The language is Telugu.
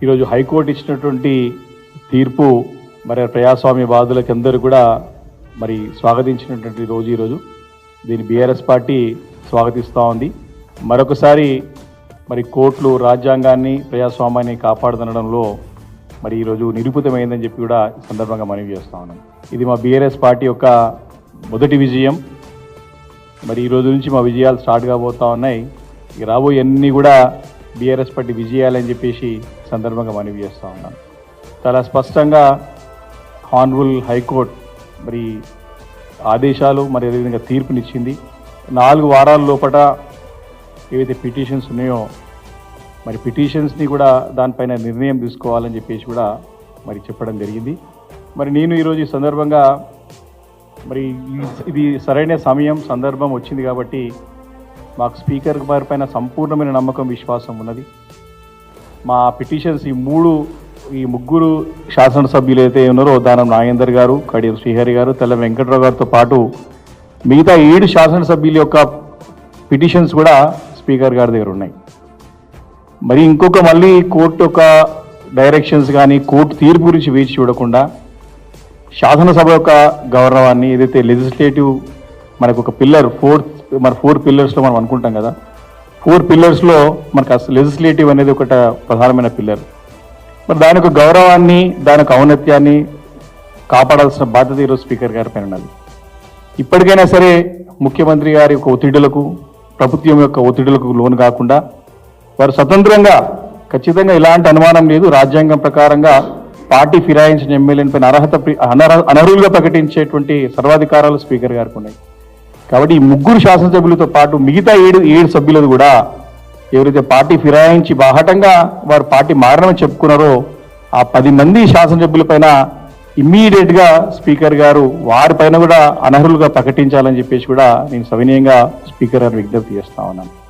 ఈరోజు హైకోర్టు ఇచ్చినటువంటి తీర్పు మరి ప్రజాస్వామ్య వాదులకి అందరూ కూడా మరి స్వాగతించినటువంటి రోజు ఈరోజు. దీన్ని బీఆర్ఎస్ పార్టీ స్వాగతిస్తూ ఉంది. మరొకసారి మరి కోర్టులు రాజ్యాంగాన్ని ప్రజాస్వామ్యాన్ని కాపాడుతుండడంలో మరి ఈరోజు నిరూపితమైందని చెప్పి కూడా ఈ సందర్భంగా మనవి చేస్తూ ఉన్నాం. ఇది మా బీఆర్ఎస్ పార్టీ యొక్క మొదటి విజయం. మరి ఈ రోజు నుంచి మా విజయాలు స్టార్ట్ కాబోతూ ఉన్నాయి. ఇక రాబోయే అన్నీ కూడా బీఆర్ఎస్ పార్టీ విజయాలని చెప్పేసి సందర్భంగా మనవి చేస్తూ ఉన్నాను. చాలా స్పష్టంగా హానరబుల్ హైకోర్టు మరి ఆదేశాలు మరి అదేవిధంగా తీర్పునిచ్చింది. 4 వారాల లోపల ఏవైతే పిటిషన్స్ ఉన్నాయో మరి పిటిషన్స్ని కూడా దానిపైన నిర్ణయం తీసుకోవాలని చెప్పేసి కూడా మరి చెప్పడం జరిగింది. మరి నేను ఈరోజు ఈ సందర్భంగా మరి ఇది సరైన సమయం సందర్భం వచ్చింది కాబట్టి మాకు స్పీకర్ గారి పైన సంపూర్ణమైన నమ్మకం విశ్వాసం ఉన్నది. మా పిటిషన్స్ ఈ ముగ్గురు శాసనసభ్యులు అయితే ఉన్నారో దానం నాగేందర్ గారు, కడియం శ్రీహరి గారు, తెల్ల వెంకట్రావు గారితో పాటు మిగతా 7 శాసనసభ్యుల యొక్క పిటిషన్స్ కూడా స్పీకర్ గారి దగ్గర ఉన్నాయి. మరి మళ్ళీ కోర్టు యొక్క డైరెక్షన్స్ కానీ కోర్టు తీర్పు గురించి వేచి చూడకుండా శాసనసభ యొక్క గౌరవాన్ని ఏదైతే లెజిస్లేటివ్ మనకు ఒక పిల్లర్ 4 పిల్లర్స్లో మనం అనుకుంటాం కదా, 4 పిల్లర్స్లో మనకు అసలు లెజిస్లేటివ్ అనేది ఒక ప్రధానమైన పిల్లర్. మరి దాని యొక్క గౌరవాన్ని దాని యొక్క ఔన్నత్యాన్ని కాపాడాల్సిన బాధ్యత ఈరోజు స్పీకర్ గారి పైన ఉన్నది. ఇప్పటికైనా సరే ముఖ్యమంత్రి గారి యొక్క ఒత్తిడులకు ప్రభుత్వం యొక్క ఒత్తిడులకు లోను కాకుండా వారు స్వతంత్రంగా ఖచ్చితంగా ఎలాంటి అనుమానం లేదు రాజ్యాంగం ప్రకారంగా పార్టీ ఫిరాయించిన ఎమ్మెల్యేని పైన అనర్హులుగా ప్రకటించేటువంటి సర్వాధికారాలు స్పీకర్ గారికి ఉన్నాయి. కాబట్టి ఈ 3 శాసనసభ్యులతో పాటు మిగతా 7 సభ్యులది కూడా ఎవరైతే పార్టీ ఫిరాయించి బాహటంగా వారు పార్టీ మారనని చెప్పుకున్నారో ఆ 10 మంది శాసనసభ్యుల పైన ఇమ్మీడియట్గా స్పీకర్ గారు వారిపైన కూడా అనర్హులుగా ప్రకటించాలని చెప్పేసి కూడా నేను సవినయంగా స్పీకర్ గారు విజ్ఞప్తి చేస్తా ఉన్నాను.